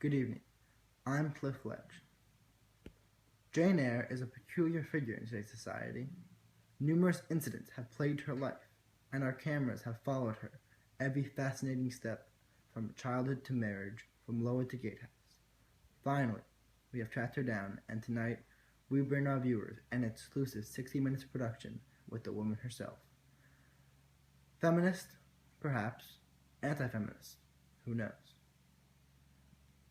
Good evening. I'm Cliff Ledge. Jane Eyre is a peculiar figure in today's society. Numerous incidents have plagued her life, and our cameras have followed her every fascinating step from childhood to marriage, from Lowood to Gatehouse. Finally, we have tracked her down, and tonight we bring our viewers an exclusive 60 minutes production with the woman herself. Feminist? Perhaps. Anti-feminist? Who knows?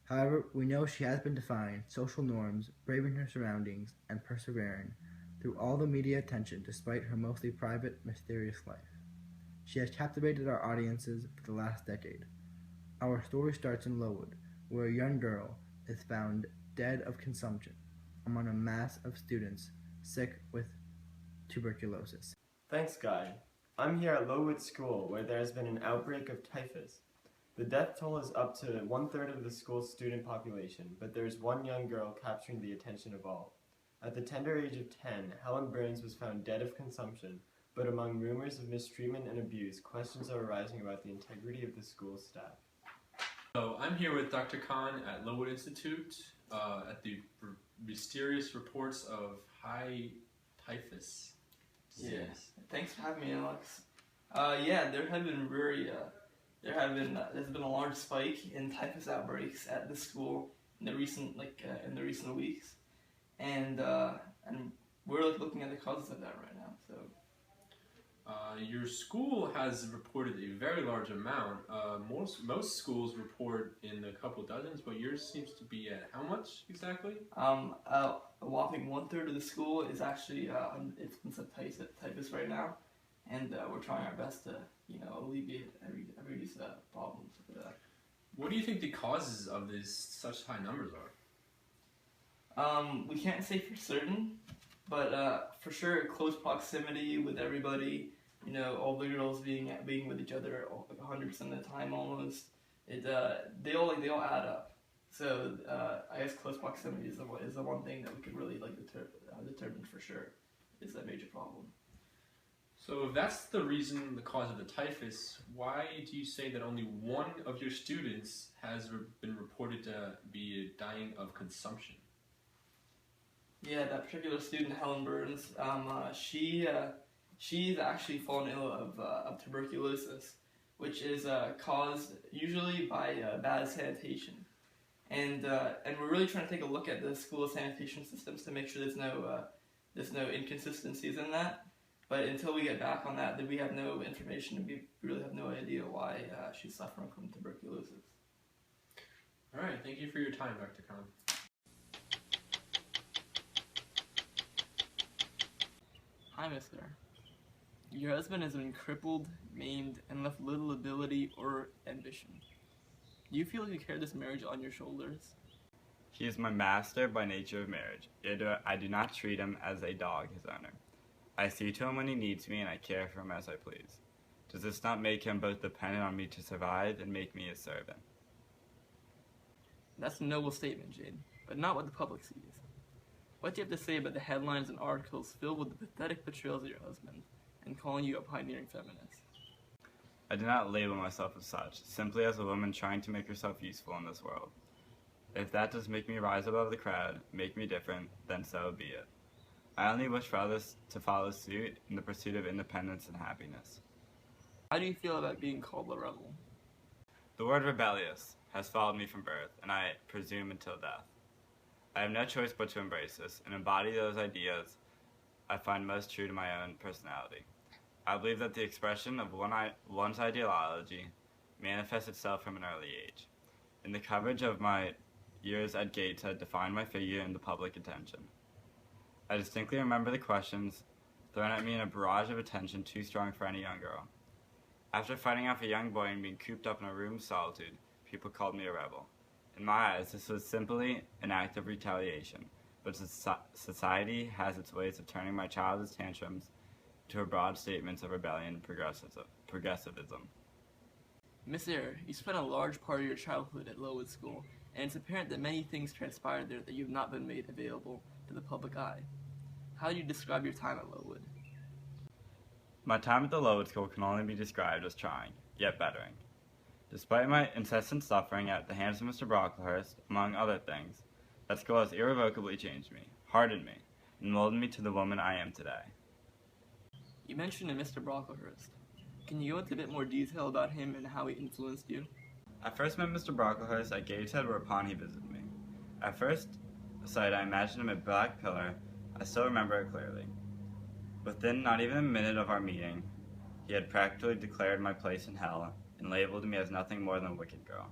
However, we know she has been defying social norms, braving her surroundings, and persevering through all the media attention despite her mostly private, mysterious life. She has captivated our audiences for the last decade. Our story starts in Lowood, where a young girl is found dead of consumption among a mass of students sick with tuberculosis. Thanks, Guy. I'm here at Lowood School, where there has been an outbreak of typhus. The death toll is up to 1/3 of the school's student population, but there is one young girl capturing the attention of all. At the tender age of 10, Helen Burns was found dead of consumption, but among rumors of mistreatment and abuse, questions are arising about the integrity of the school's staff. So I'm here with Dr. Khan at Lowood Institute at the mysterious reports of high typhus. Yes. Thanks for having me, Alex. There's been a large spike in typhus outbreaks at the school in the recent weeks, and we're looking at the causes of that right now. So, your school has reported a very large amount. Most schools report in a couple dozens, but yours seems to be at how much exactly? A whopping 1/3 of the school is actually it's been typhus right now, and we're trying our best to alleviate every these problems. What do you think the causes of such high numbers are? We can't say for certain, but for sure, close proximity with everybody. All the girls being with each other 100% of the time almost. They all add up. So I guess close proximity is the one thing that we could really determine for sure is a major problem. So if that's the reason, the cause of the typhus, why do you say that only one of your students has been reported to be dying of consumption? Yeah, that particular student, Helen Burns, she's actually fallen ill of tuberculosis, which is caused usually by bad sanitation. And we're really trying to take a look at the school sanitation systems to make sure there's no inconsistencies in that. But until we get back on that, then we have no information, and we really have no idea why she's suffering from tuberculosis. All right, thank you for your time, Dr. Khan. Hi, mister. Your husband has been crippled, maimed, and left little ability or ambition. Do you feel like you carry this marriage on your shoulders? He is my master by nature of marriage, yet I do not treat him as a dog his owner. I see to him when he needs me, and I care for him as I please. Does this not make him both dependent on me to survive and make me his servant? That's a noble statement, Jade, but not what the public sees. What do you have to say about the headlines and articles filled with the pathetic portrayals of your husband and calling you a pioneering feminist? I do not label myself as such, simply as a woman trying to make herself useful in this world. If that does make me rise above the crowd, make me different, then so be it. I only wish for others to follow suit in the pursuit of independence and happiness. How do you feel about being called a rebel? The word rebellious has followed me from birth, and I presume until death. I have no choice but to embrace this and embody those ideas I find most true to my own personality. I believe that the expression of one's ideology manifests itself from an early age. In the coverage of my years at Gates had defined my figure in the public attention. I distinctly remember the questions thrown at me in a barrage of attention too strong for any young girl. After fighting off a young boy and being cooped up in a room of solitude, people called me a rebel. In my eyes, this was simply an act of retaliation, but society has its ways of turning my childish tantrums into broad statements of rebellion and progressivism. Miss Eyre, you spent a large part of your childhood at Lowood School, and it's apparent that many things transpired there that you have not been made available to the public eye. How do you describe your time at Lowood? My time at the Lowood School can only be described as trying, yet bettering. Despite my incessant suffering at the hands of Mr. Brocklehurst, among other things, that school has irrevocably changed me, hardened me, and molded me to the woman I am today. You mentioned a Mr. Brocklehurst. Can you go into a bit more detail about him and how he influenced you? I first met Mr. Brocklehurst at Gateshead whereupon he visited me. At first sight, I imagined him a black pillar. I still remember it clearly. Within not even a minute of our meeting, he had practically declared my place in hell and labeled me as nothing more than a wicked girl.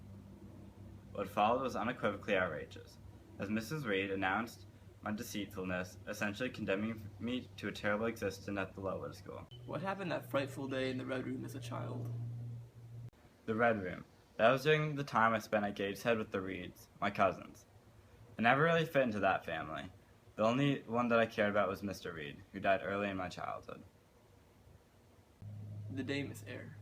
What followed was unequivocally outrageous, as Mrs. Reed announced my deceitfulness, essentially condemning me to a terrible existence at the Lowood School. What happened that frightful day in the Red Room as a child? The Red Room. That was during the time I spent at Gateshead with the Reeds, my cousins. I never really fit into that family. The only one that I cared about was Mr. Reed, who died early in my childhood. The day, Miss Eyre.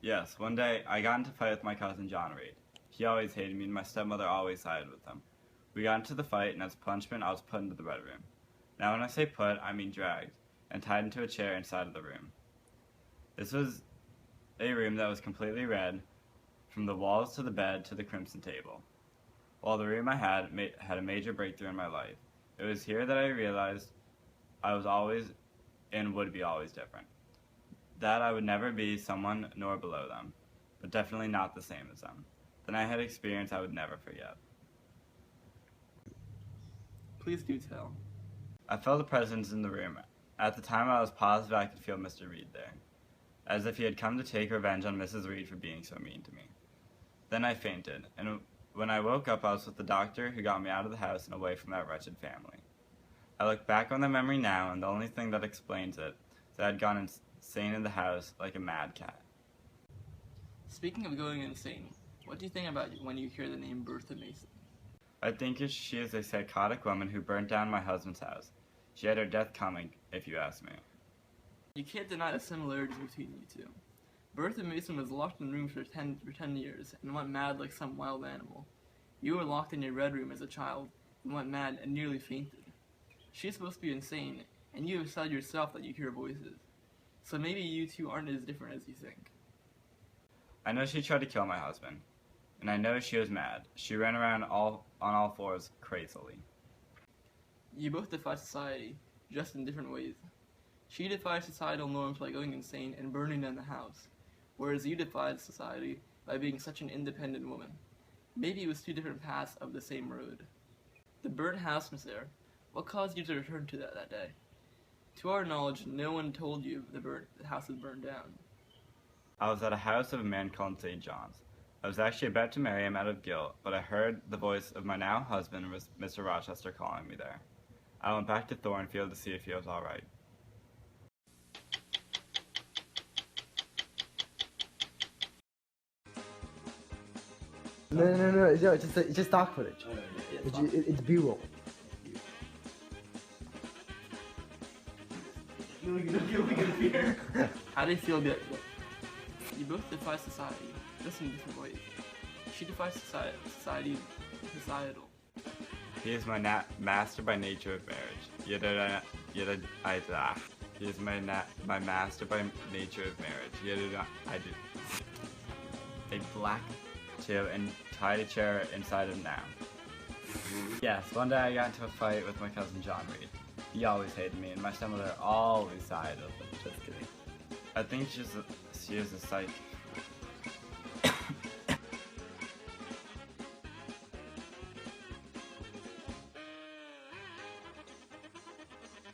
Yes, one day I got into a fight with my cousin John Reed. He always hated me and my stepmother always sided with him. We got into the fight and as punishment I was put into the Red Room. Now when I say put, I mean dragged, and tied into a chair inside of the room. This was a room that was completely red, from the walls to the bed to the crimson table. While the room I had a major breakthrough in my life. It was here that I realized I was always and would be always different. That I would never be someone nor below them, but definitely not the same as them. Then I had experience I would never forget. Please do tell. I felt a presence in the room. At the time I was positive I could feel Mr. Reed there, as if he had come to take revenge on Mrs. Reed for being so mean to me. Then I fainted, and when I woke up I was with the doctor who got me out of the house and away from that wretched family. I look back on the memory now, and the only thing that explains it is that I had gone insane in the house like a mad cat. Speaking of going insane, what do you think about when you hear the name Bertha Mason? I think she is a psychotic woman who burnt down my husband's house. She had her death coming, if you ask me. You can't deny the similarities between you two. Bertha Mason was locked in rooms for 10 years and went mad like some wild animal. You were locked in your red room as a child and went mad and nearly fainted. She's supposed to be insane, and you have said yourself that you hear voices. So maybe you two aren't as different as you think. I know she tried to kill my husband, and I know she was mad. She ran around on all fours crazily. You both defy society, just in different ways. She defied societal norms by going insane and burning down the house, whereas you defied society by being such an independent woman. Maybe it was two different paths of the same road. The burnt house, Miss Eyre, what caused you to return to that day? To our knowledge, no one told you the house was burned down. I was at a house of a man called St. John's. I was actually about to marry him out of guilt, but I heard the voice of my now husband, Mr. Rochester, calling me there. I went back to Thornfield to see if he was all right. No, it's just stock footage. It's B-roll. How do you feel about it? You both defy society, just in different ways. She defies societal. He is my master by nature of marriage. He is my master by nature of marriage. I do. A black too and tied a chair inside him now. Yes, one day I got into a fight with my cousin John Reed. He always hated me, and my stepmother always sided with him. Just kidding. I think she is a